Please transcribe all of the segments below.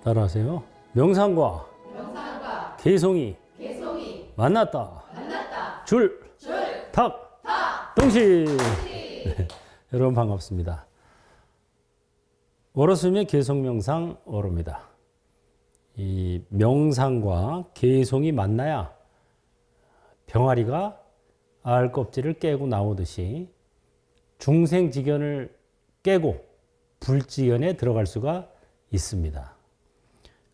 따라하세요. 명상과 개송이 만났다. 탁 동시. 네, 여러분 반갑습니다. 월화수목의 개송명상 어로입니다. 이 명상과 개송이 만나야 병아리가 알 껍질을 깨고 나오듯이 중생지견을 깨고 불지견에 들어갈 수가 있습니다.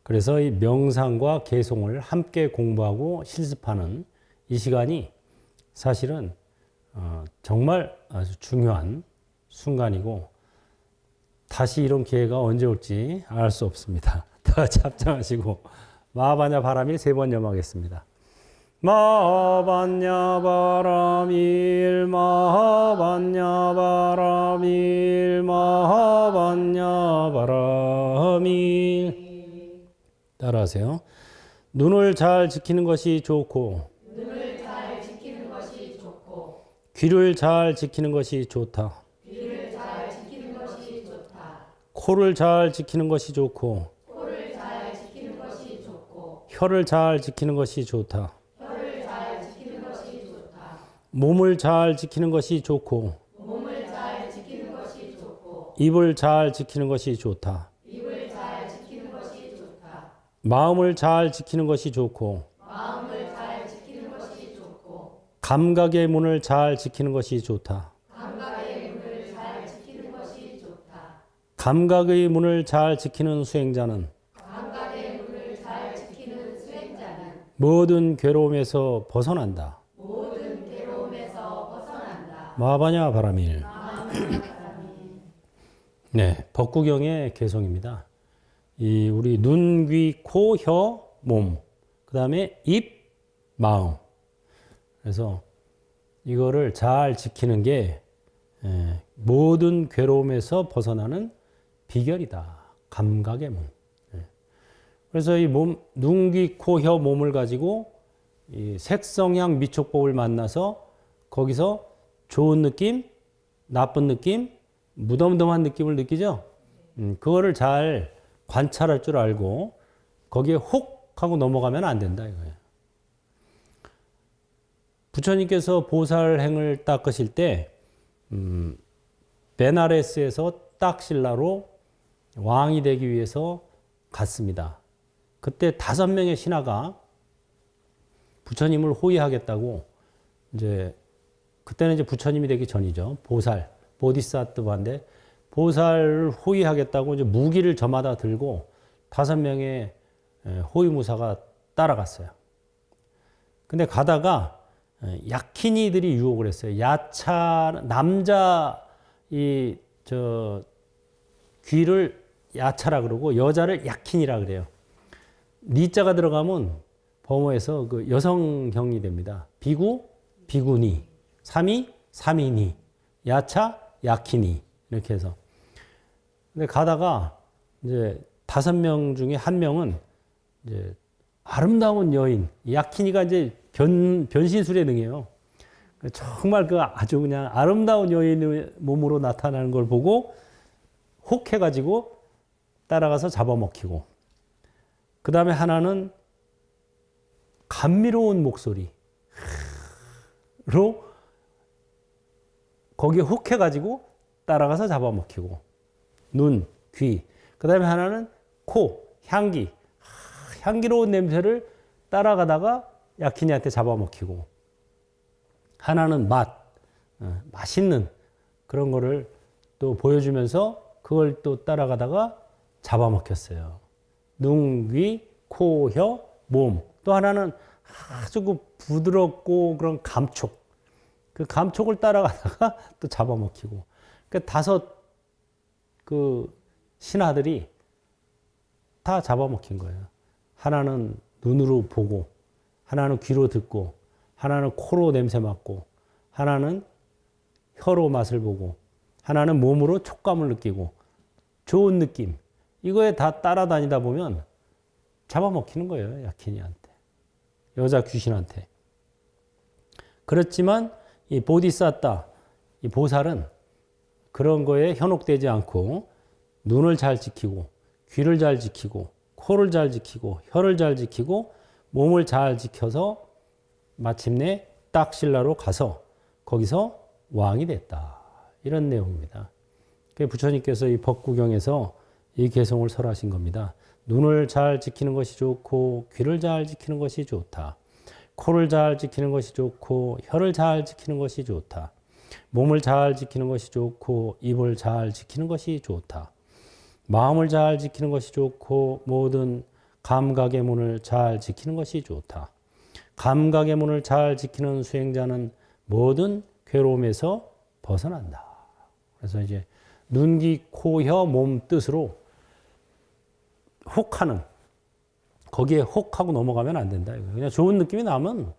그래서 이 명상과 개송을 함께 공부하고 실습하는 이 시간이 사실은 정말 아주 중요한 순간이고 다시 이런 기회가 언제 올지 알 수 없습니다. 다 잡장하시고 마하반야 바람일 3번 염하겠습니다. 마하반야 바람일 마하반야 바람일 마하반야 바람일. 따라하세요. 눈을 잘 지키는 것이 좋고 귀를 잘 지키는 것이 좋다. 코를 잘 지키는 것이 좋고 혀를 잘 지키는 것이 좋다. 몸을 잘 지키는 것이 좋고 입을 잘 지키는 것이 좋다. 마음을 잘 지키는 것이 좋고 감각의 문을 잘 지키는 것이 좋다. 감각의 문을 잘 지키는 수행자는 모든 괴로움에서 벗어난다. 마하반야 바람일. 네, 법구경의 개송입니다. 이 우리 눈, 귀, 코, 혀, 몸, 그 다음에 입, 마음. 그래서 이거를 잘 지키는 게 모든 괴로움에서 벗어나는 비결이다. 감각의 문. 그래서 이 몸, 눈, 귀, 코, 혀, 몸을 가지고 이 색성향 미촉법을 만나서 거기서 좋은 느낌, 나쁜 느낌, 무덤덤한 느낌을 느끼죠. 그거를 잘 관찰할 줄 알고 거기에 혹 하고 넘어가면 안 된다 이거예요. 부처님께서 보살행을 닦으실 때 베나레스에서 딱실라로 왕이 되기 위해서 갔습니다. 그때 5명의 신하가 부처님을 호위하겠다고 이제 그때는 이제 부처님이 되기 전이죠. 보살, 보디사트바인데 보살을 호위하겠다고 이제 무기를 저마다 들고 5명의 호위무사가 따라갔어요. 근데 가다가 약히니들이 유혹을 했어요. 야차, 남자 귀를 야차라 그러고 여자를 약히니라 그래요. 니자가 들어가면 범어에서 그 여성형이 됩니다. 비구, 비구니, 삼이, 삼이니, 야차, 약히니 이렇게 해서. 근데 가다가 이제 5명 중에 1명은 이제 아름다운 여인, 약히니가 이제 변신술에 능해요. 정말 그 아주 그냥 아름다운 여인의 몸으로 나타나는 걸 보고 혹해가지고 따라가서 잡아먹히고, 그 다음에 하나는 감미로운 목소리로 거기에 혹해가지고 따라가서 잡아먹히고, 눈, 귀, 그 다음에 하나는 코, 향기, 향기로운 냄새를 따라가다가 약히니한테 잡아먹히고, 하나는 맛, 맛있는 그런 거를 또 보여주면서 그걸 또 따라가다가 잡아먹혔어요. 눈, 귀, 코, 혀, 몸. 또 하나는 아주 그 부드럽고 그런 감촉. 그 감촉을 따라가다가 또 잡아먹히고. 그 5 신하들이 다 잡아먹힌 거예요. 하나는 눈으로 보고, 하나는 귀로 듣고, 하나는 코로 냄새 맡고, 하나는 혀로 맛을 보고, 하나는 몸으로 촉감을 느끼고, 좋은 느낌. 이거에 다 따라다니다 보면 잡아먹히는 거예요. 약히니한테. 여자 귀신한테. 그렇지만 이 보디사tta, 이 보살은 그런 거에 현혹되지 않고 눈을 잘 지키고 귀를 잘 지키고 코를 잘 지키고 혀를 잘 지키고 몸을 잘 지켜서 마침내 딱신라로 가서 거기서 왕이 됐다. 이런 내용입니다. 부처님께서 이 법구경에서 이 개송을 설하신 겁니다. 눈을 잘 지키는 것이 좋고 귀를 잘 지키는 것이 좋다. 코를 잘 지키는 것이 좋고 혀를 잘 지키는 것이 좋다. 몸을 잘 지키는 것이 좋고 입을 잘 지키는 것이 좋다. 마음을 잘 지키는 것이 좋고 모든 감각의 문을 잘 지키는 것이 좋다. 감각의 문을 잘 지키는 수행자는 모든 괴로움에서 벗어난다. 그래서 이제 눈, 귀, 코, 혀, 몸 뜻으로 혹하는, 거기에 혹하고 넘어가면 안 된다. 그냥 좋은 느낌이 나면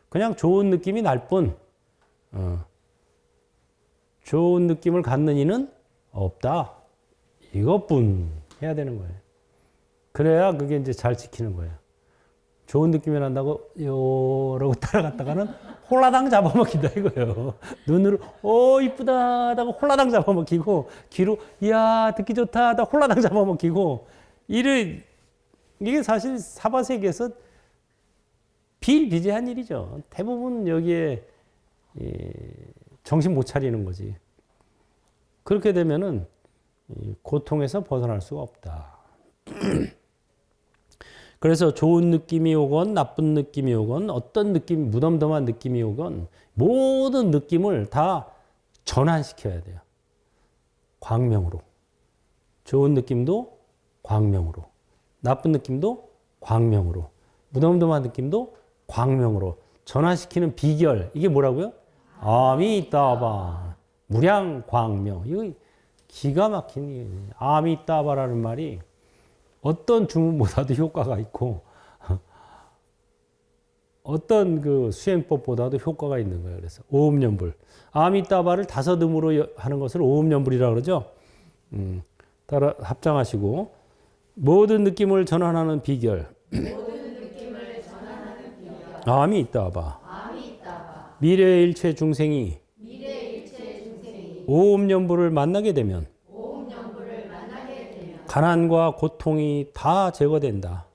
그냥 좋은 느낌이 날 뿐, 좋은 느낌을 갖는 이는 없다. 이것뿐 해야 되는 거예요. 그래야 그게 이제 잘 지키는 거예요. 좋은 느낌이 난다고 요러고 따라갔다가는 홀라당 잡아먹힌다 이거예요. 눈으로 이쁘다 하다가 홀라당 잡아먹히고 귀로 이야 듣기 좋다 하다 홀라당 잡아먹히고 이게 사실 사바세계에서 비일비재한 일이죠. 대부분 여기에 정신 못 차리는 거지. 그렇게 되면은 고통에서 벗어날 수가 없다. 그래서 좋은 느낌이 오건 나쁜 느낌이 오건 어떤 느낌, 무덤덤한 느낌이 오건 모든 느낌을 다 전환시켜야 돼요. 광명으로. 좋은 느낌도 광명으로. 나쁜 느낌도 광명으로. 무덤덤한 느낌도 광명으로. 전환시키는 비결. 이게 뭐라고요? 아미따바. 무량광명. 이거 기가 막힌 아미따바라는 말이 어떤 주문보다도 효과가 있고 어떤 그 수행법보다도 효과가 있는 거예요. 그래서 오음연불. 아미따바를 다섯 음으로 하는 것을 오음연불이라고 그러죠. 따라 합장하시고 모든 느낌을 전환하는 비결. 아미따바. 미래의 일체 중생이 오음연불을 만나게 되면 가난과 고통이 다 제거된다.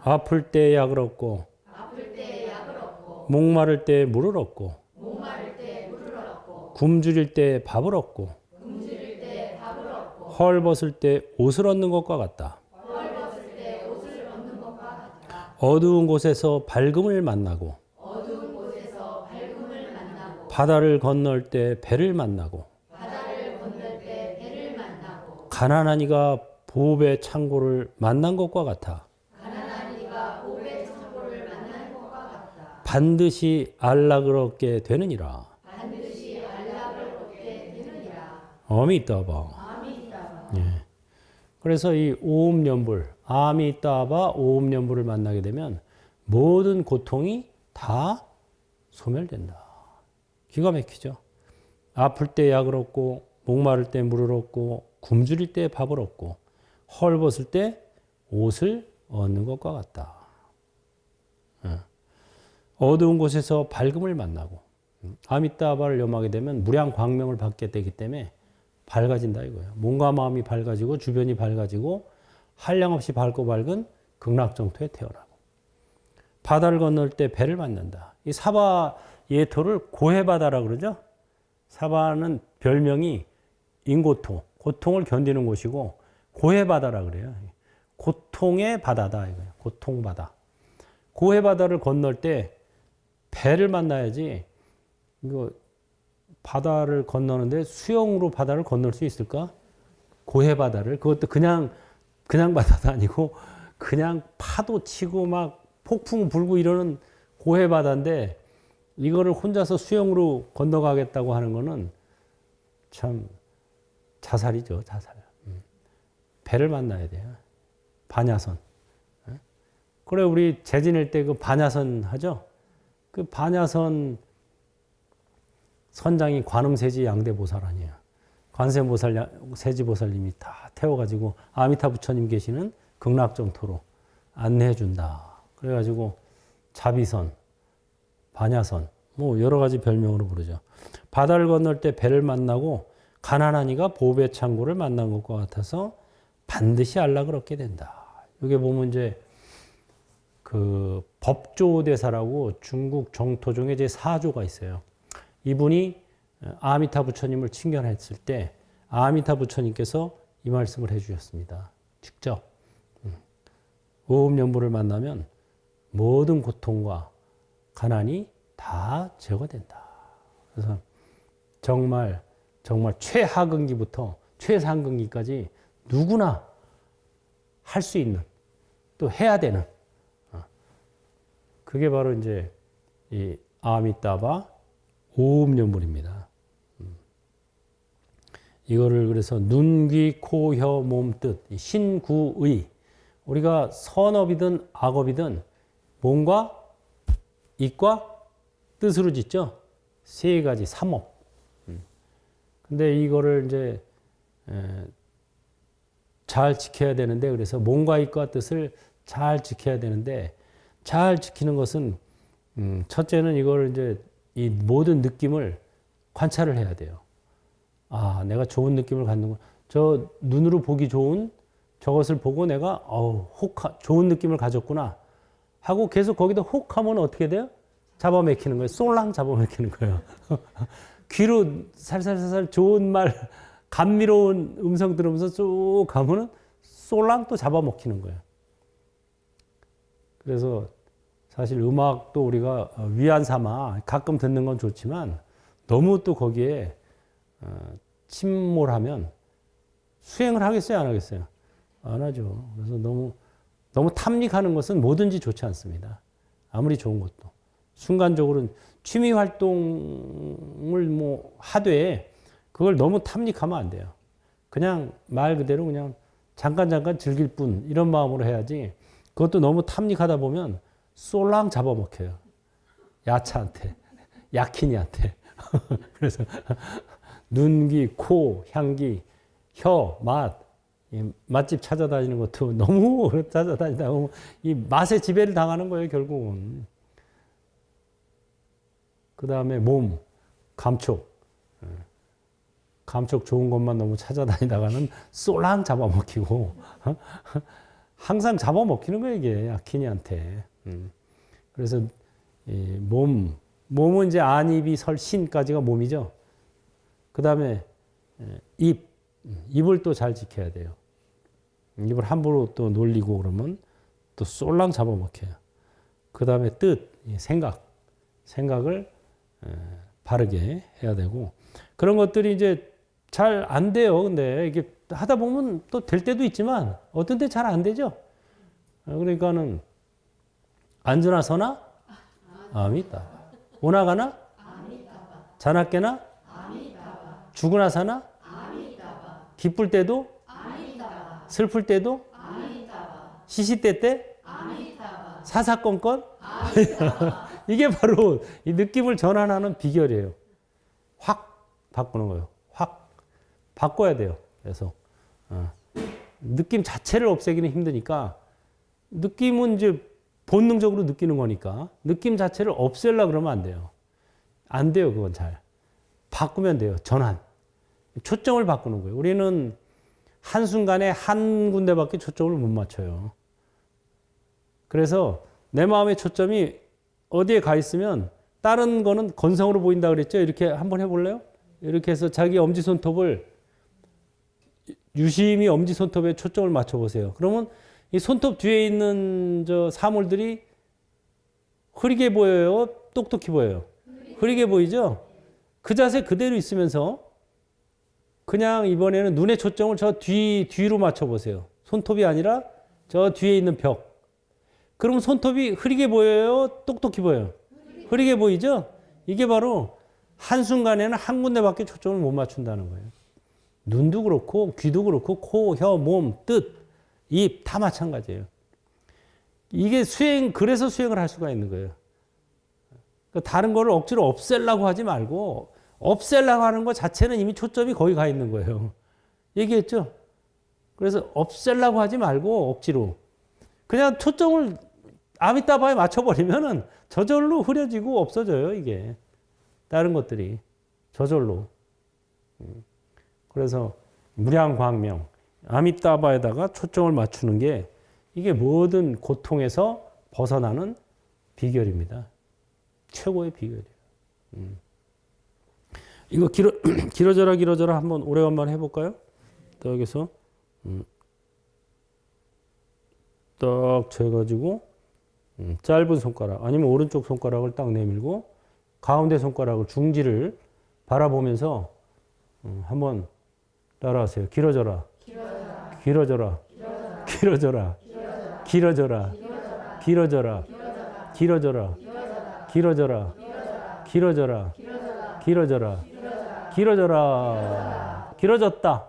아플 때 약을 얻고, 목마를 때 물을 얻고, 굶주릴 때 밥을 얻고, 헐벗을 때 옷을 얻는 것과 같다. 어두운 곳에서 밝음을 만나고, 바다를 건널 때 배를 만나고, 가난한 이가 보배 창고를 만난 것과 같아. 반드시 안락을 얻게 되느니라. 아미따바. 예. 그래서 이 오음연불, 아미따바 오음연불을 만나게 되면 모든 고통이 다 소멸된다. 기가 막히죠. 아플 때 약을 얻고, 목마를 때 물을 얻고, 굶주릴 때 밥을 얻고 헐벗을 때 옷을 얻는 것과 같다. 어두운 곳에서 밝음을 만나고 아미따바를 염하게 되면 무량광명을 받게 되기 때문에 밝아진다 이거예요. 몸과 마음이 밝아지고 주변이 밝아지고 한량없이 밝고 밝은 극락정토에 태어나고 바다를 건널 때 배를 만난다. 이 사바 예토를 고해바다라고 그러죠. 사바는 별명이 인고토, 고통을 견디는 곳이고 고해바다라 그래요. 고통의 바다다 이거예요. 고통바다. 고해바다를 건널 때 배를 만나야지 이거 바다를 건너는데 수영으로 바다를 건널 수 있을까? 고해바다를 그것도 그냥 바다도 아니고 그냥 파도 치고 막 폭풍 불고 이러는 고해바다인데 이거를 혼자서 수영으로 건너가겠다고 하는 거는 참 자살이죠, 자살. 배를 만나야 돼요. 반야선. 그래, 우리 재진일 때 그 반야선 하죠? 그 반야선 선장이 관음세지 양대보살 아니에요. 관세보살, 세지보살님이 다 태워가지고 아미타 부처님 계시는 극락정토로 안내해준다. 그래가지고 자비선, 반야선, 뭐 여러 가지 별명으로 부르죠. 바다를 건널 때 배를 만나고 가난한 이가 보배 창고를 만난 것과 같아서 반드시 안락을 얻게 된다. 여기 보면 이제 그 법조대사라고 중국 정토종의 제 4조가 있어요. 이분이 아미타 부처님을 칭견했을 때 아미타 부처님께서 이 말씀을 해주셨습니다. 직접 오음연보를 만나면 모든 고통과 가난이 다 제거된다. 그래서 정말 최하근기부터 최상근기까지 누구나 할 수 있는 또 해야 되는 그게 바로 이제 이 아미타바 오음연불입니다. 이거를 그래서 눈, 귀, 코, 혀, 몸, 뜻, 신구의 우리가 선업이든 악업이든 몸과 입과 뜻으로 짓죠. 세 가지 삼업. 근데 이거를 이제 잘 지켜야 되는데 그래서 몸과 입과 뜻을 잘 지켜야 되는데 잘 지키는 것은 첫째는 이걸 이제 이 모든 느낌을 관찰을 해야 돼요. 아, 내가 좋은 느낌을 갖는 거. 저 눈으로 보기 좋은 저것을 보고 내가 좋은 느낌을 가졌구나 하고 계속 거기다 혹하면 어떻게 돼요? 잡아먹히는 거예요. 쏠랑 잡아먹히는 거예요. 귀로 살살살살 좋은 말, 감미로운 음성 들으면서 쭉 가면은 쏠랑 또 잡아먹히는 거예요. 그래서 사실 음악도 우리가 위안 삼아 가끔 듣는 건 좋지만 너무 또 거기에 침몰하면 수행을 하겠어요, 안 하겠어요? 안 하죠. 그래서 너무 탐닉하는 것은 뭐든지 좋지 않습니다. 아무리 좋은 것도. 순간적으로는 취미 활동을 뭐 하되 그걸 너무 탐닉하면 안 돼요. 그냥 말 그대로 그냥 잠깐 즐길 뿐 이런 마음으로 해야지 그것도 너무 탐닉하다 보면 쏠랑 잡아먹혀요. 야차한테, 약hin이한테. 그래서 눈기, 코, 향기, 혀, 맛, 맛집 찾아다니는 것도 너무 찾아다니다 보면 이 맛에 지배를 당하는 거예요, 결국은. 그 다음에 몸, 감촉. 감촉 좋은 것만 너무 찾아다니다가는 쏠랑 잡아먹히고 항상 잡아먹히는 거예요, 이게 약hin이한테. 그래서 이 몸은 이제 안입이 설신까지가 몸이죠. 그 다음에 입을 또 잘 지켜야 돼요. 입을 함부로 또 놀리고 그러면 또 쏠랑 잡아먹혀요. 그 다음에 뜻, 생각을 바르게 해야 되고 그런 것들이 이제 잘 안 돼요. 근데 이게 하다 보면 또 될 때도 있지만 어떤 때 잘 안 되죠. 그러니까는 앉으나 서나 아미따바, 오나가나 아미따바, 자나깨나 아미따바, 죽으나 사나 아미따바, 기쁠 때도 아미따바, 슬플 때도 아미따바, 시시때 때 아미따바, 사사건건 아미따바. 이게 바로 이 느낌을 전환하는 비결이에요. 확 바꾸는 거예요. 확 바꿔야 돼요. 그래서 느낌 자체를 없애기는 힘드니까 느낌은 이제 본능적으로 느끼는 거니까 느낌 자체를 없애려고 그러면 안 돼요. 안 돼요. 그건 잘. 바꾸면 돼요. 전환. 초점을 바꾸는 거예요. 우리는 한순간에 한 군데밖에 초점을 못 맞춰요. 그래서 내 마음의 초점이 어디에 가 있으면 다른 거는 건성으로 보인다 그랬죠? 이렇게 한번 해볼래요? 이렇게 해서 자기 엄지손톱을 유심히 엄지손톱에 초점을 맞춰보세요. 그러면 이 손톱 뒤에 있는 저 사물들이 흐리게 보여요? 똑똑히 보여요? 흐리게 보이죠? 그 자세 그대로 있으면서 그냥 이번에는 눈의 초점을 저 뒤로 맞춰보세요. 손톱이 아니라 저 뒤에 있는 벽. 그럼 손톱이 흐리게 보여요? 똑똑히 보여요? 흐리게 보이죠? 이게 바로 한순간에는 한 군데밖에 초점을 못 맞춘다는 거예요. 눈도 그렇고 귀도 그렇고 코, 혀, 몸, 뜻, 입 다 마찬가지예요. 이게 그래서 수행을 할 수가 있는 거예요. 그러니까 다른 거를 억지로 없애려고 하지 말고 없애려고 하는 것 자체는 이미 초점이 거기 가 있는 거예요. 얘기했죠? 그래서 없애려고 하지 말고 억지로 그냥 초점을 아미따바에 맞춰버리면은 저절로 흐려지고 없어져요, 이게. 다른 것들이. 저절로. 그래서 무량광명, 아미따바에다가 초점을 맞추는 게 이게 모든 고통에서 벗어나는 비결입니다. 최고의 비결이에요. 이거 길어져라 한번 오래간만에 해볼까요? 또 여기서 딱 재가지고 짧은 손가락 아니면 오른쪽 손가락을 딱 내밀고 가운데 손가락을 중지를 바라보면서 한번 따라하세요. 길어져라. 길어져라. 길어져라. 길어져라. 길어져라. 길어져라. 길어져라. 길어져라. 길어져라. 길어져라. 길어졌다.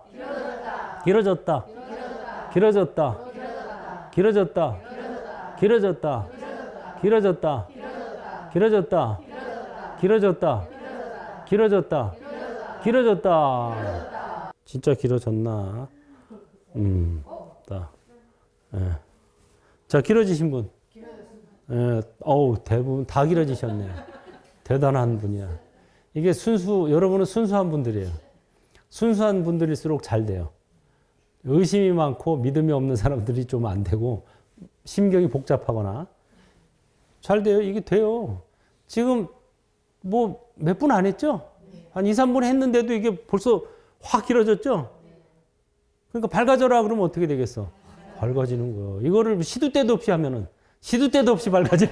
길어졌다. 길어졌다. 길어졌다. 길어졌다. 길어졌다. 길어졌다. 길어졌다. 길어졌다. 길어졌다. 진짜 길어졌나? 예. 자, 길어지신 분. 예, 대부분 다 길어지셨네. 대단한 분이야. 이게 여러분은 순수한 분들이에요. 순수한 분들일수록 잘 돼요. 의심이 많고 믿음이 없는 사람들이 좀 안 되고, 심경이 복잡하거나. 잘 돼요. 이게 돼요. 지금 뭐 몇 분 안 했죠? 한 2, 3분 했는데도 이게 벌써 확 길어졌죠? 그러니까 밝아져라 그러면 어떻게 되겠어? 밝아지는 거예요. 이거를 시도 때도 없이 하면은 시도 때도 없이 밝아져.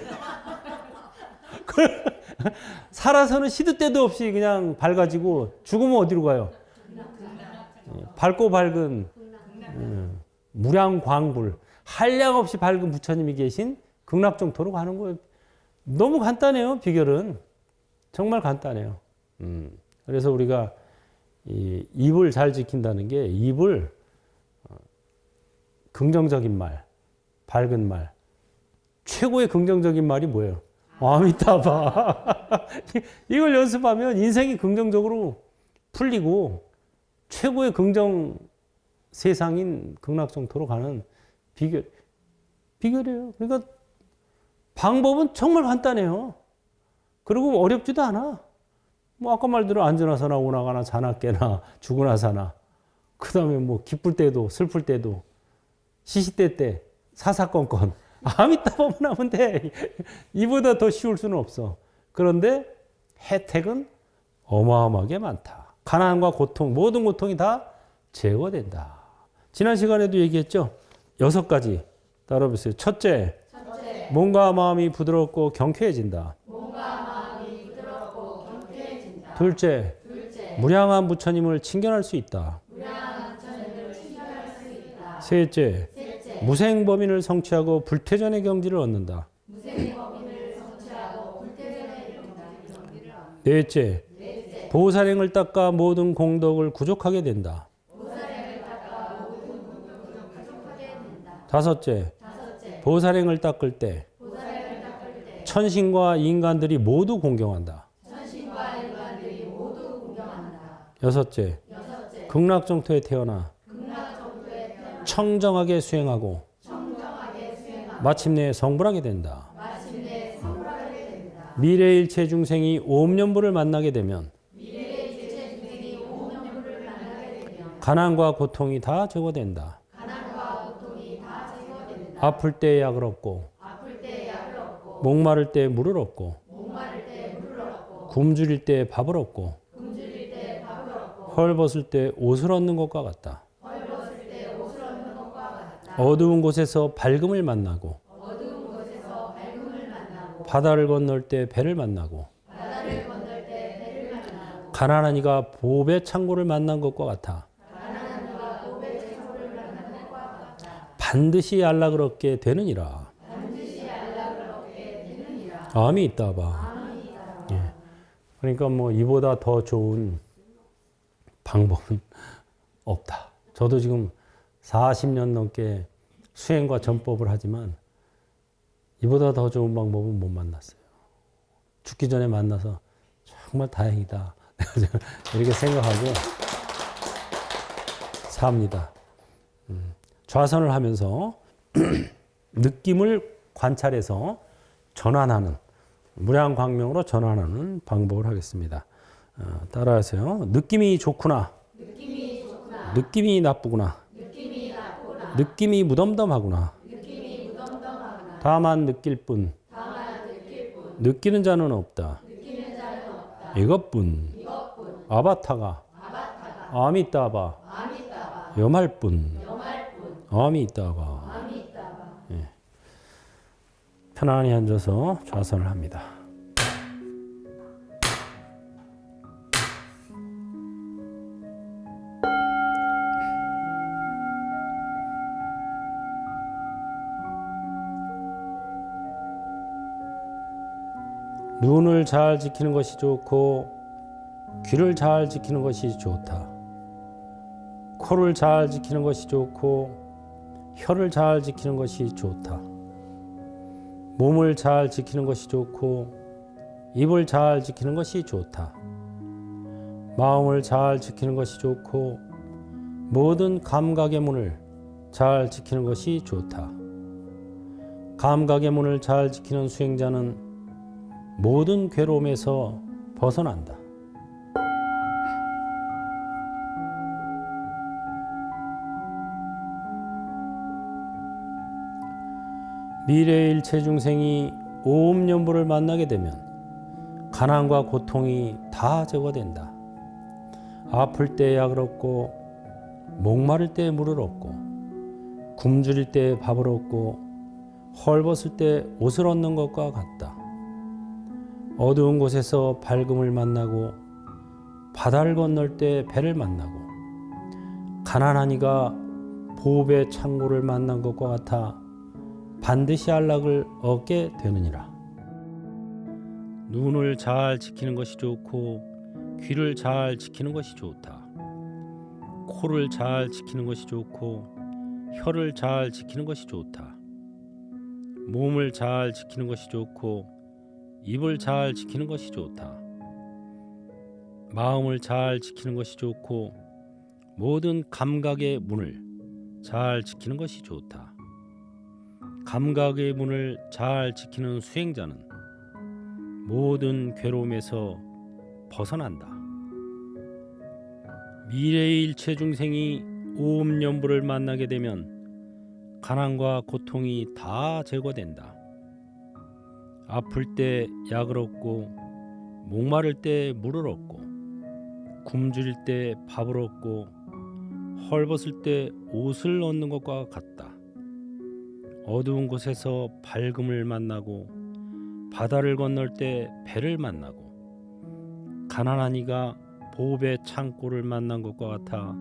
살아서는 시도 때도 없이 그냥 밝아지고 죽으면 어디로 가요? 밝고 밝은 무량광불 한량 없이 밝은 부처님이 계신 극락정토로 가는 거예요. 너무 간단해요. 비결은 정말 간단해요. 그래서 우리가 이 입을 잘 지킨다는 게 입을 긍정적인 말, 밝은 말. 최고의 긍정적인 말이 뭐예요? 아미타바. 이걸 연습하면 인생이 긍정적으로 풀리고 최고의 긍정 세상인 극락정토로 가는 비결이에요. 그러니까 방법은 정말 간단해요. 그리고 어렵지도 않아. 뭐 아까 말대로 앉으나 서나 오나가나 자나 깨나 죽으나 사나. 그 다음에 뭐 기쁠 때도 슬플 때도 시시때 때 사사건건 아미따바만 하면 돼. 이보다 더 쉬울 수는 없어. 그런데 혜택은 어마어마하게 많다. 가난과 고통, 모든 고통이 다 제거된다. 지난 시간에도 얘기했죠. 6가지 따라해보세요. 첫째, 몸과 마음이 부드럽고 경쾌해진다. 둘째, 무량한 부처님을 친견할 수 있다. 셋째, 무생법인을 성취하고 불퇴전의 경지를 얻는다. 넷째, 보살행을 닦아 모든 공덕을 구족하게 된다. 다섯째, 보살행을 닦을 때 천신과 인간들이 모두 공경한다. 여섯째, 극락정토에 태어나 청정하게 수행하고 마침내 성불하게 된다. 미래일체 중생이 오음연부를 만나게 되면 가난과 고통이 다 제거된다. 아플 때 약을 얻고 목마를 때 물을 얻고 굶주릴 때 밥을 얻고 헐벗을 때 옷을 얻는 것과 같다. 어두운 곳에서 밝음을 만나고 바다를 건널 때 배를 만나고 가난한 이가 보배 창고를 만난 것과 같아. 반드시 안락을 얻게 되느니라. 아미따바. 예. 그러니까 뭐 이보다 더 좋은 방법은 없다. 저도 지금 40년 넘게 수행과 전법을 하지만 이보다 더 좋은 방법은 못 만났어요. 죽기 전에 만나서 정말 다행이다. 이렇게 생각하고 삽니다. 좌선을 하면서 느낌을 관찰해서 전환하는, 무량광명으로 전환하는 방법을 하겠습니다. 따라하세요. 느낌이 좋구나. 느낌이 나쁘구나. 느낌이 무덤덤하구나. 다만 느낄 뿐. 느끼는 자는 없다. 이것뿐. 아바타가 아미따바 염할 뿐. 아미따바. 예. 편안히 앉아서 좌선을 합니다. 눈을 잘 지키는 것이 좋고 귀를 잘 지키는 것이 좋다. 코를 잘 지키는 것이 좋고 혀를 잘 지키는 것이 좋다. 몸을 잘 지키는 것이 좋고 입을 잘 지키는 것이 좋다. 마음을 잘 지키는 것이 좋고 모든 감각의 문을 잘 지키는 것이 좋다. 감각의 문을 잘 지키는 수행자는 모든 괴로움에서 벗어난다. 미래의 일체 중생이 오음연보를 만나게 되면 가난과 고통이 다 제거된다. 아플 때 약을 얻고 목마를 때 물을 얻고 굶주릴 때 밥을 얻고 헐벗을 때 옷을 얻는 것과 같다. 어두운 곳에서 밝음을 만나고 바다를 건널 때 배를 만나고 가난한 이가 보배 창고를 만난 것과 같아 반드시 안락을 얻게 되느니라. 눈을 잘 지키는 것이 좋고 귀를 잘 지키는 것이 좋다. 코를 잘 지키는 것이 좋고 혀를 잘 지키는 것이 좋다. 몸을 잘 지키는 것이 좋고 입을 잘 지키는 것이 좋다. 마음을 잘 지키는 것이 좋고 모든 감각의 문을 잘 지키는 것이 좋다. 감각의 문을 잘 지키는 수행자는 모든 괴로움에서 벗어난다. 미래의 일체 중생이 오음연보를 만나게 되면 가난과 고통이 다 제거된다. 아플 때 약을 얻고 목마를 때 물을 얻고 굶주릴 때 밥을 얻고 헐벗을 때 옷을 얻는 것과 같다. 어두운 곳에서 밝음을 만나고 바다를 건널 때 배를 만나고 가난한 이가 보배 창고를 만난 것과 같아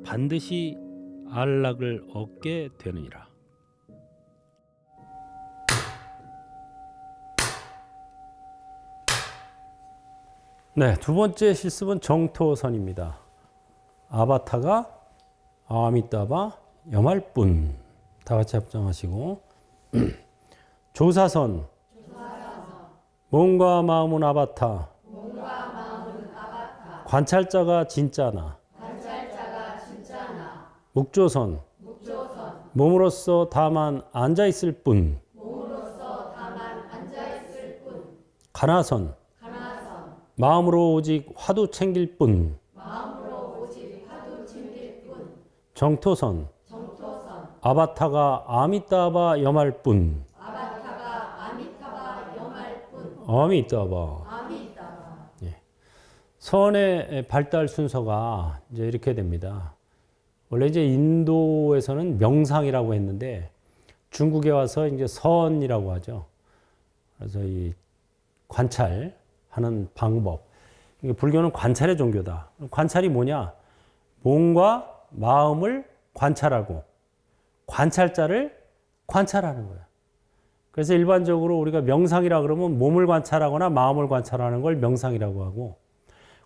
반드시 안락을 얻게 되느니라. 네, 두 번째 실습은 정토선입니다. 아바타가 아미따바 염할 뿐. 다 같이 합장하시고 조사선 몸과 마음은 아바타 관찰자가 진짜나 묵조선 몸으로서 다만 앉아있을 뿐 가나선 마음으로 오직 화두 챙길 뿐 정토선 아바타가 아미따바 염할 뿐 아미따바. 예. 선의 발달 순서가 이제 이렇게 됩니다. 원래 이제 인도에서는 명상이라고 했는데 중국에 와서 이제 선이라고 하죠. 그래서 이 관찰하는 방법. 불교는 관찰의 종교다. 관찰이 뭐냐? 몸과 마음을 관찰하고 관찰자를 관찰하는 거야. 그래서 일반적으로 우리가 명상이라 그러면 몸을 관찰하거나 마음을 관찰하는 걸 명상이라고 하고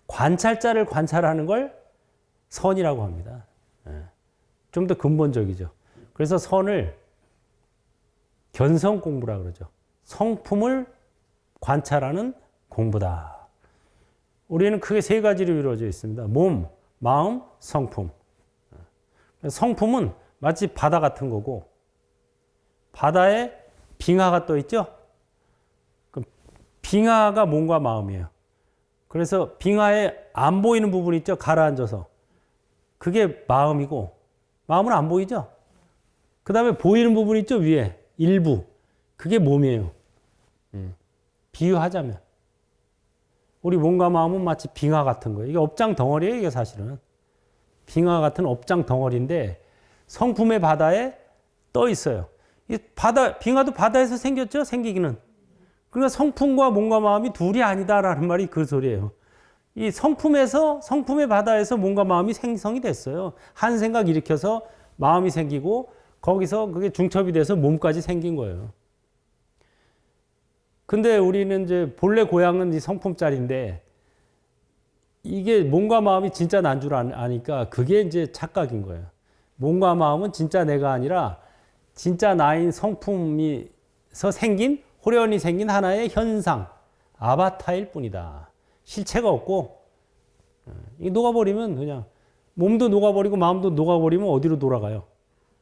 관찰자를 관찰하는 걸 선이라고 합니다. 좀 더 근본적이죠. 그래서 선을 견성 공부라 그러죠. 성품을 관찰하는 공부다. 우리는 크게 세 가지로 이루어져 있습니다. 몸, 마음, 성품. 성품은 마치 바다 같은 거고 바다에 빙하가 떠 있죠? 빙하가 몸과 마음이에요. 그래서 빙하에 안 보이는 부분 있죠? 가라앉아서. 그게 마음이고 마음은 안 보이죠? 그 다음에 보이는 부분 있죠? 위에 일부. 그게 몸이에요. 비유하자면. 우리 몸과 마음은 마치 빙하 같은 거예요. 이게 업장 덩어리예요, 이게 사실은. 빙하 같은 업장 덩어리인데 성품의 바다에 떠 있어요. 이 빙하도 바다에서 생겼죠? 생기기는. 그러니까 성품과 몸과 마음이 둘이 아니다라는 말이 그 소리예요. 이 성품의 바다에서 몸과 마음이 생성이 됐어요. 한 생각 일으켜서 마음이 생기고 거기서 그게 중첩이 돼서 몸까지 생긴 거예요. 근데 우리는 이제 본래 고향은 이 성품짜리인데 이게 몸과 마음이 진짜 난 줄 아니까 그게 이제 착각인 거예요. 몸과 마음은 진짜 내가 아니라 진짜 나인 성품에서 생긴 호련히 생긴 하나의 현상, 아바타일 뿐이다. 실체가 없고 이 녹아버리면 그냥 몸도 녹아버리고 마음도 녹아버리면 어디로 돌아가요?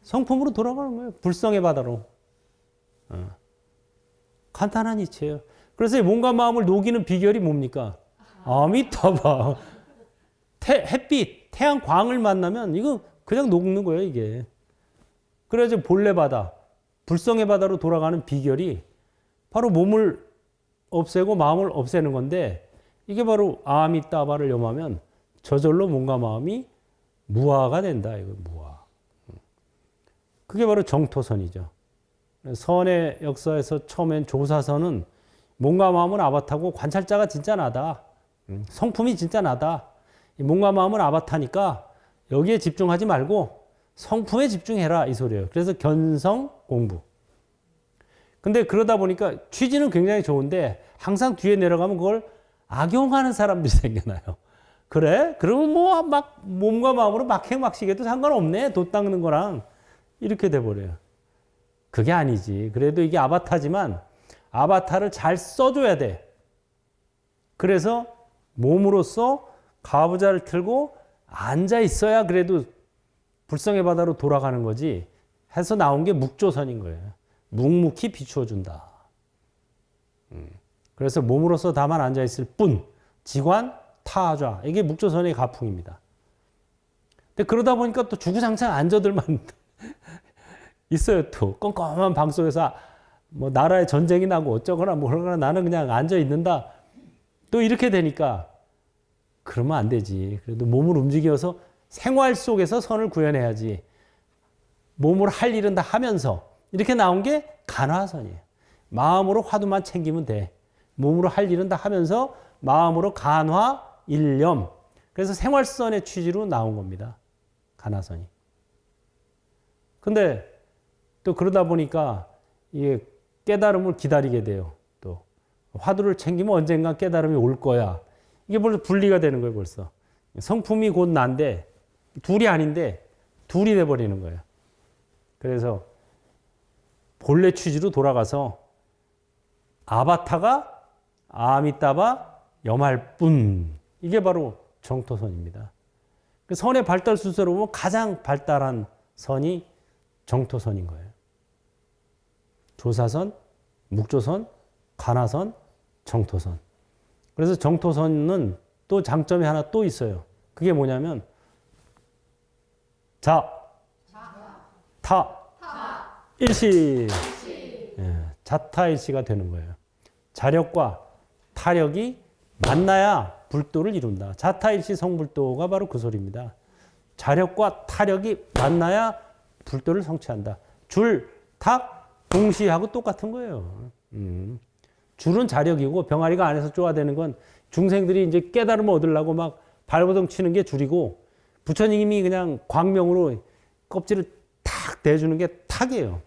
성품으로 돌아가는 거예요. 불성의 바다로. 간단한 이치예요. 그래서 몸과 마음을 녹이는 비결이 뭡니까? 아미타바. 햇빛, 태양 광을 만나면 이거 그냥 녹는 거예요, 이게. 그래서 본래 바다, 불성의 바다로 돌아가는 비결이 바로 몸을 없애고 마음을 없애는 건데 이게 바로 아미타바를 염하면 저절로 몸과 마음이 무아가 된다. 이거 무아. 그게 바로 정토선이죠. 선의 역사에서 처음엔 조사선은 몸과 마음은 아바타고 관찰자가 진짜 나다. 성품이 진짜 나다. 몸과 마음은 아바타니까 여기에 집중하지 말고 성품에 집중해라 이 소리예요. 그래서 견성 공부. 근데 그러다 보니까 취지는 굉장히 좋은데 항상 뒤에 내려가면 그걸 악용하는 사람들이 생겨나요. 그래? 그러면 뭐 막 몸과 마음으로 막행막식해도 상관없네. 돛 닦는 거랑 이렇게 돼버려요. 그게 아니지. 그래도 이게 아바타지만 아바타를 잘 써줘야 돼. 그래서 몸으로써 가부좌를 틀고 앉아 있어야 그래도 불성의 바다로 돌아가는 거지. 해서 나온 게 묵조선인 거예요. 묵묵히 비추어준다. 그래서 몸으로서 다만 앉아 있을 뿐, 지관, 타좌. 이게 묵조선의 가풍입니다. 근데 그러다 보니까 또 주구장창 앉아들만 있어요. 또 껌껌한 방 속에서 뭐 나라에 전쟁이 나고 어쩌거나 뭐거나 나는 그냥 앉아 있는다. 또 이렇게 되니까 그러면 안 되지. 그래도 몸을 움직여서 생활 속에서 선을 구현해야지. 몸으로 할 일은 다 하면서 이렇게 나온 게 간화선이에요. 마음으로 화두만 챙기면 돼. 몸으로 할 일은 다 하면서 마음으로 간화, 일념. 그래서 생활선의 취지로 나온 겁니다. 간화선이. 근데 또 그러다 보니까 이게 깨달음을 기다리게 돼요. 또 화두를 챙기면 언젠가 깨달음이 올 거야. 이게 벌써 분리가 되는 거예요, 벌써. 성품이 곧 난데 둘이 아닌데 둘이 돼 버리는 거예요. 그래서 본래 취지로 돌아가서 아바타가 아미타바 염할 뿐. 이게 바로 정토선입니다. 선의 발달 순서로 보면 가장 발달한 선이 정토선인 거예요. 조사선, 묵조선, 간화선, 정토선. 그래서 정토선은 또 장점이 하나 또 있어요. 그게 뭐냐면 자, 타, 일시. 예, 자타일시가 되는 거예요. 자력과 타력이 만나야 불도를 이룬다. 자타일시 성불도가 바로 그 소리입니다. 자력과 타력이 만나야 불도를 성취한다. 줄, 탁, 동시하고 똑같은 거예요. 줄은 자력이고 병아리가 안에서 쪼아대는 건 중생들이 이제 깨달음을 얻으려고 막 발버둥 치는 게 줄이고 부처님이 그냥 광명으로 껍질을 탁 대주는 게 탁이에요.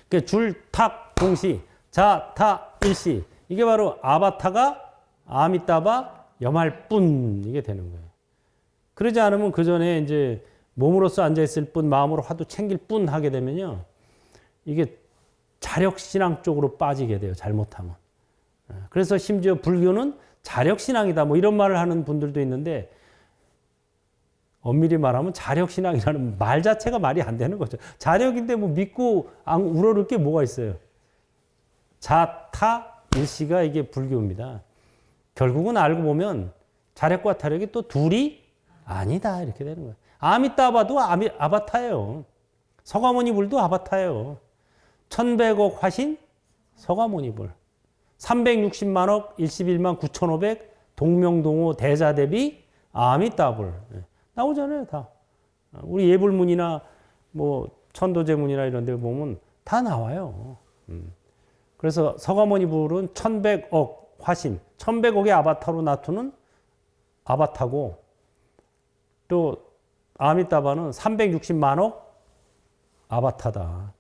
그러니까 줄, 탁, 동시, 자, 타, 일시. 이게 바로 아바타가 아미타바 염할 뿐 이게 되는 거예요. 그러지 않으면 그 전에 이제 몸으로서 앉아 있을 뿐, 마음으로 화두 챙길 뿐 하게 되면요, 이게 자력신앙 쪽으로 빠지게 돼요. 잘못하면. 그래서 심지어 불교는 자력신앙이다 뭐 이런 말을 하는 분들도 있는데 엄밀히 말하면 자력신앙이라는 말 자체가 말이 안 되는 거죠. 자력인데 뭐 믿고 우러를 게 뭐가 있어요. 자타 일시가 이게 불교입니다. 결국은 알고 보면 자력과 타력이 또 둘이 아니다 이렇게 되는 거예요. 아미타바도 아바타예요. 서가모니불도 아바타예요. 1100억 화신 서가모니불. 360만억 11만 9,500 동명동호 대자대비 아미따불. 나오잖아요, 다. 우리 예불문이나 뭐 천도제문이나 이런 데 보면 다 나와요. 그래서 서가모니불은 1100억 화신, 1100억의 아바타로 나타는 아바타고, 또 아미따바는 360만억 아바타다.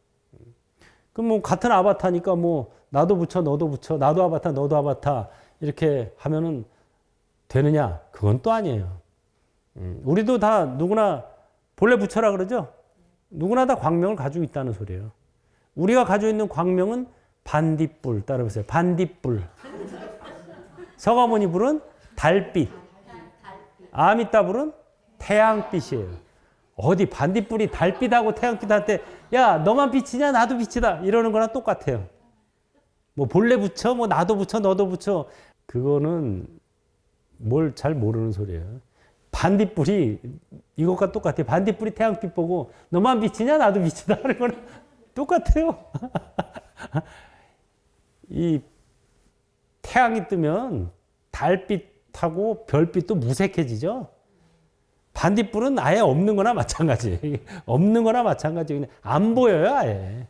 그럼 뭐 같은 아바타니까 뭐 나도 붙여 너도 붙여 나도 아바타 너도 아바타 이렇게 하면은 되느냐? 그건 또 아니에요. 우리도 다 누구나 본래 붙여라 그러죠? 누구나 다 광명을 가지고 있다는 소리예요. 우리가 가지고 있는 광명은 반딧불, 따라해보세요. 반딧불. 서가모니불은 달빛. 아미따불은 태양빛이에요. 어디 반딧불이 달빛하고 태양빛한테 야 너만 빛이냐 나도 빛이다 이러는 거랑 똑같아요. 뭐 본래 붙여 뭐 나도 붙여 너도 붙여 그거는 뭘 잘 모르는 소리예요. 반딧불이 이것과 똑같아요. 반딧불이 태양빛 보고 너만 빛이냐 나도 빛이다 하는 거는 똑같아요. 이 태양이 뜨면 달빛하고 별빛도 무색해지죠. 반딧불은 아예 없는 거나 마찬가지. 없는 거나 마찬가지. 그냥 안 보여요, 아예.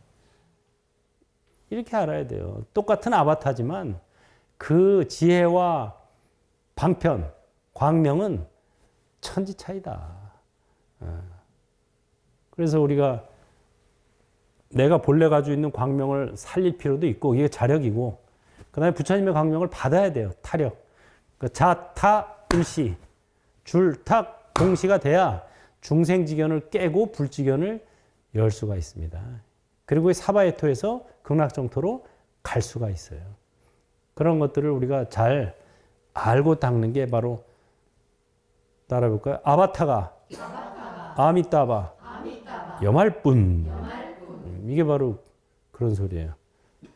이렇게 알아야 돼요. 똑같은 아바타지만 그 지혜와 방편, 광명은 천지 차이다. 그래서 우리가 내가 본래 가지고 있는 광명을 살릴 필요도 있고 이게 자력이고 그 다음에 부처님의 광명을 받아야 돼요. 타력. 자타 일시 줄탁 동시가 돼야 중생지견을 깨고 불지견을 열 수가 있습니다. 그리고 사바에토에서 극락정토로 갈 수가 있어요. 그런 것들을 우리가 잘 알고 닦는 게 바로 따라볼까요? 아바타가 아미따바 여말뿐. 이게 바로 그런 소리예요.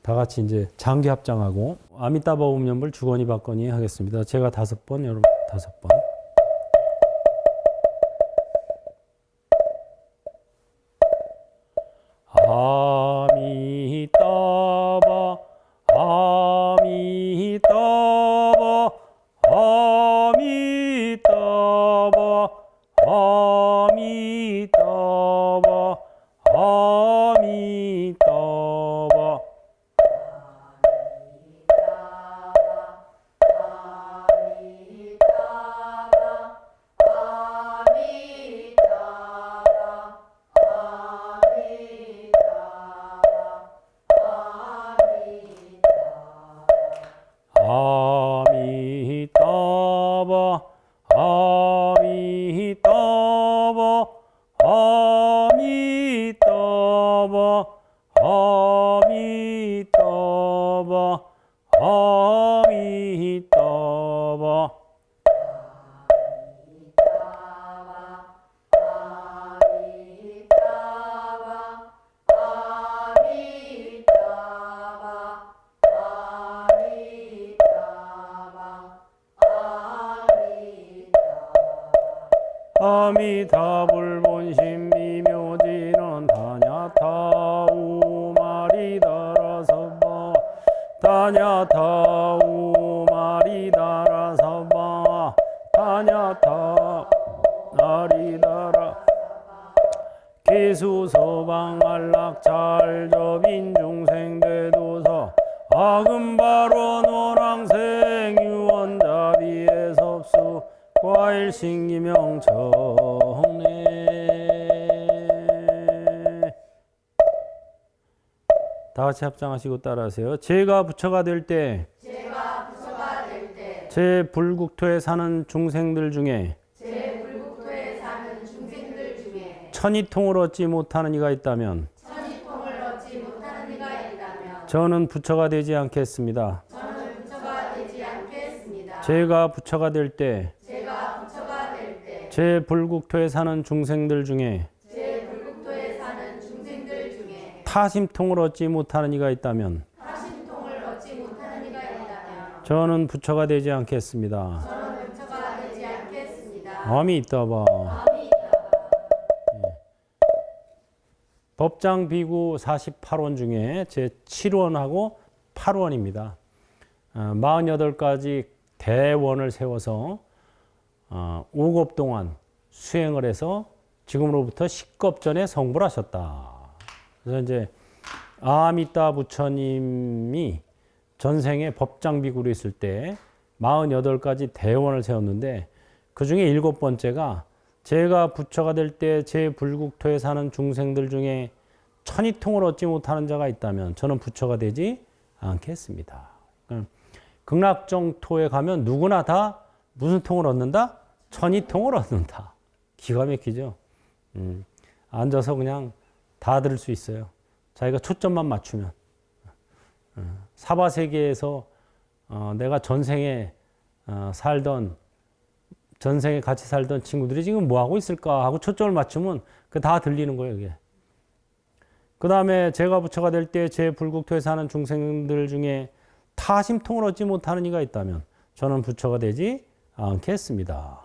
다 같이 이제 장기 합장하고 아미따바 옴연불 주거니 받거니 하겠습니다. 제가 5번, 여러분 5번. 아미따바 아미따바 아미따바 아미따바 아미따바 아미타불 본심 미묘지는 다냐타우 마리다라서바 다냐타우 마리다라서바 다냐타 나리다라 기수서방 안락 잘접인 중생대도서 아금바로 노랑생 유원자비의 섭수 과일신기명 정례. 다 같이 합장하시고 따라하세요. 제가 부처가 될 때 제 불국토에 사는 중생들 중에 천이통을 얻지 못하는 이가 있다면 저는 부처가 되지 않겠습니다. 제가 부처가 될 때 제 불국토에 사는 중생들 중에 타심통을 얻지 못하는 이가 있다면 저는 부처가 되지 않겠습니다. 아미따바. 법장 비구 48원 중에 제 7원하고 8원입니다. 48가지 대원을 세워서 5겁 동안 수행을 해서 지금으로부터 10겁 전에 성불 하셨다. 그래서 이제 아미따 부처님이 전생에 법장 비구로 있을 때 48가지 대원을 세웠는데 그 중에 7번째가 제가 부처가 될 때 제 불국토에 사는 중생들 중에 천이통을 얻지 못하는 자가 있다면 저는 부처가 되지 않겠습니다. 극락정토에 가면 누구나 다 무슨 통을 얻는다? 천이통을 얻는다. 기가 막히죠. 앉아서 그냥 다 들을 수 있어요. 자기가 초점만 맞추면. 사바세계에서 내가 전생에 같이 살던 친구들이 지금 뭐 하고 있을까 하고 초점을 맞추면 그 다 들리는 거예요, 이게. 그 다음에 제가 부처가 될 때 제 불국토에 사는 중생들 중에 타심통을 얻지 못하는 이가 있다면 저는 부처가 되지 않겠습니다.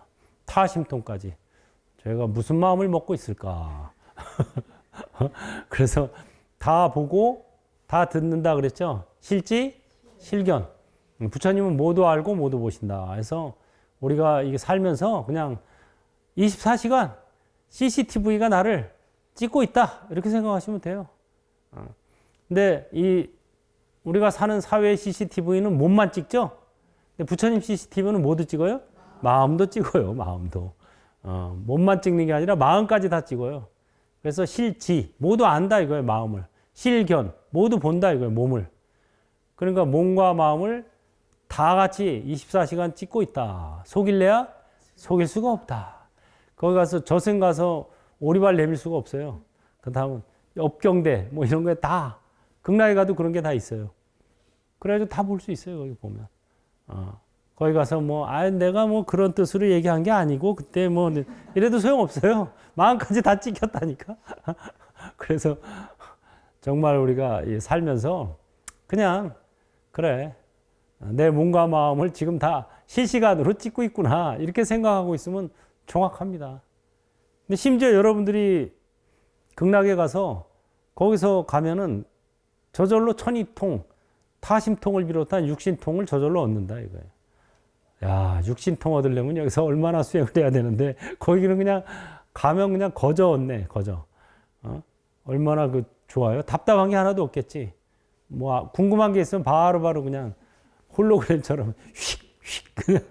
타심통까지. 저희가 무슨 마음을 먹고 있을까? 그래서 다 보고 다 듣는다 그랬죠? 실지, 실견. 부처님은 모두 알고 모두 보신다. 그래서 우리가 이게 살면서 그냥 24시간 CCTV가 나를 찍고 있다. 이렇게 생각하시면 돼요. 근데 우리가 사는 사회의 CCTV는 몸만 찍죠? 근데 부처님 CCTV는 뭐도 찍어요? 마음도 찍어요, 마음도. 몸만 찍는 게 아니라 마음까지 다 찍어요. 그래서 실지, 모두 안다 이거예요, 마음을. 실견, 모두 본다 이거예요, 몸을. 그러니까 몸과 마음을 다 같이 24시간 찍고 있다. 속일래야? 속일 수가 없다. 거기 가서 저승 가서 오리발 내밀 수가 없어요. 그 다음은 업경대 뭐 이런 거에 다 극락에 가도 그런 게 다 있어요. 그래가지고 다 볼 수 있어요. 거기 보면. 거기 가서 내가 그런 뜻으로 얘기한 게 아니고 그때 이래도 소용없어요. 마음까지 다 찍혔다니까. 그래서 정말 우리가 살면서 그냥 그래. 내 몸과 마음을 지금 다 실시간으로 찍고 있구나. 이렇게 생각하고 있으면 정확합니다. 근데 심지어 여러분들이 극락에 가서 거기서 가면은 저절로 천이통, 타심통을 비롯한 육신통을 저절로 얻는다 이거예요. 야, 육신통 얻으려면 여기서 얼마나 수행을 해야 되는데 거기는 그냥 가면 그냥 거저 얻네, 거저. 얼마나 좋아요. 답답한 게 하나도 없겠지. 궁금한 게 있으면 바로바로 그냥 홀로그램처럼 휙휙 그냥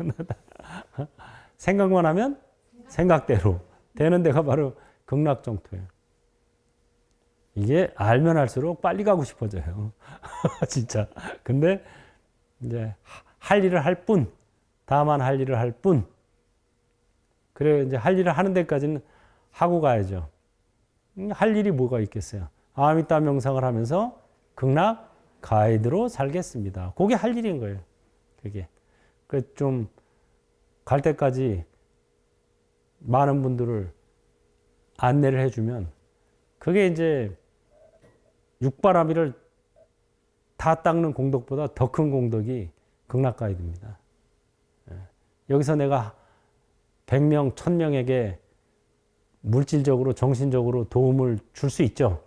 생각만 하면 생각대로 되는 데가 바로 극락정토예요. 이게 알면 알수록 빨리 가고 싶어져요. 진짜. 근데 이제 할 일을 할 뿐, 다만 할 일을 할 뿐. 그래 이제 할 일을 하는 데까지는 하고 가야죠. 할 일이 뭐가 있겠어요? 아미따 명상을 하면서 극락 가이드로 살겠습니다. 그게 할 일인 거예요. 그게. 좀 갈 때까지 많은 분들을 안내를 해주면 그게 이제 육바라밀을 다 닦는 공덕보다 더 큰 공덕이 극락 가이드입니다. 여기서 내가 100명, 1000명에게 물질적으로, 정신적으로 도움을 줄 수 있죠.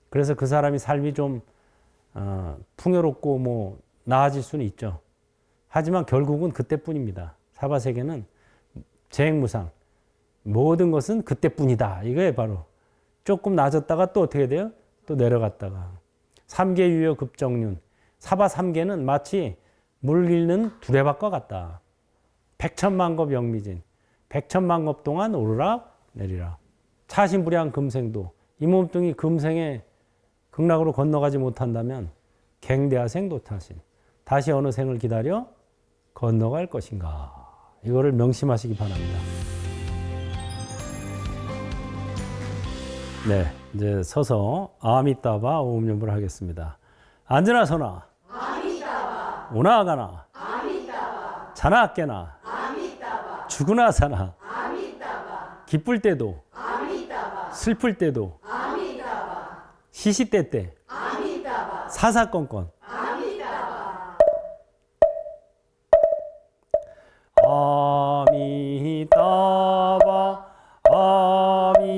그래서 그 사람이 삶이 좀 풍요롭고 나아질 수는 있죠. 하지만 결국은 그때뿐입니다. 사바세계는 재행무상. 모든 것은 그때뿐이다. 이거예요, 바로. 조금 낮았다가 또 어떻게 돼요? 또 내려갔다가. 삼계유효 급정륜. 사바 3계는 마치 물 잃는 두레박과 같다. 백천만겁 영미진. 백천만겁 동안 오르락 내리락. 차신불량 금생도. 이 몸뚱이 금생에 극락으로 건너가지 못한다면 갱대하생 도타신. 다시 어느 생을 기다려 건너갈 것인가. 이거를 명심하시기 바랍니다. 네, 이제 서서 아미따바 오음연부를 하겠습니다. 앉으나 서나 아미따바. 오나 가나 아미따바. 자나 깨나 아미따바. 죽으나 사나 아미따바. 기쁠 때도 아미따바. 슬플 때도 아미따바. 시시때때 아미따바. 사사건건 아미따바. 아미따바. 아미따바.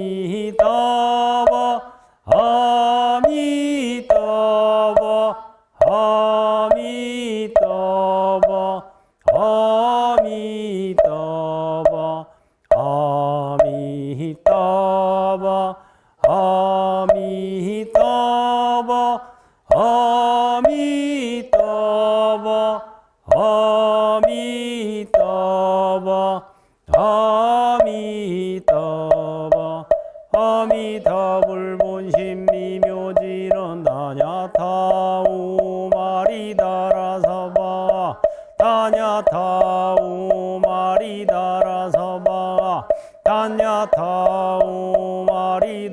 아미따바 아미타불본심 미묘지는 다냐타 오마리다라사바 다냐타 오마리다라사바 다냐타 오마리다라사바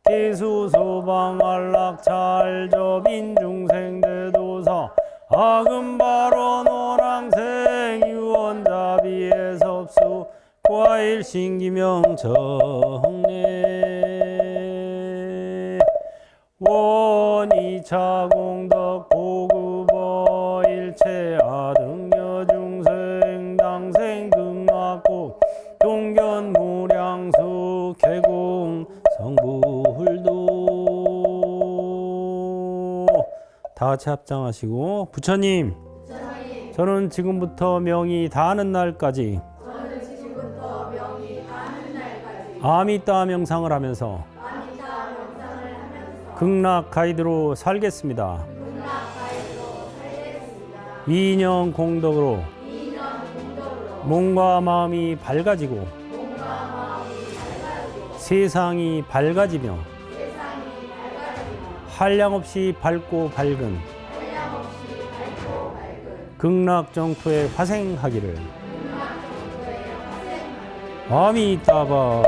기수소방안락찰저빈 중생대도사 아금바로 노랑생 유언자비에섭수 과일신기명정례 원이차공덕 고급어 일체아등여중생 당생극락국 종견무량수 개공 성부hul도 다 같이 합장하시고 부처님 저는 지금부터 명이 닿는 날까지 아미따 명상을 하면서 극락 가이드로 살겠습니다. 이념 공덕으로 몸과 마음이 밝아지고 세상이 밝아지며 한량없이 밝고 밝은 극락 정토에 화생하기를 아미따바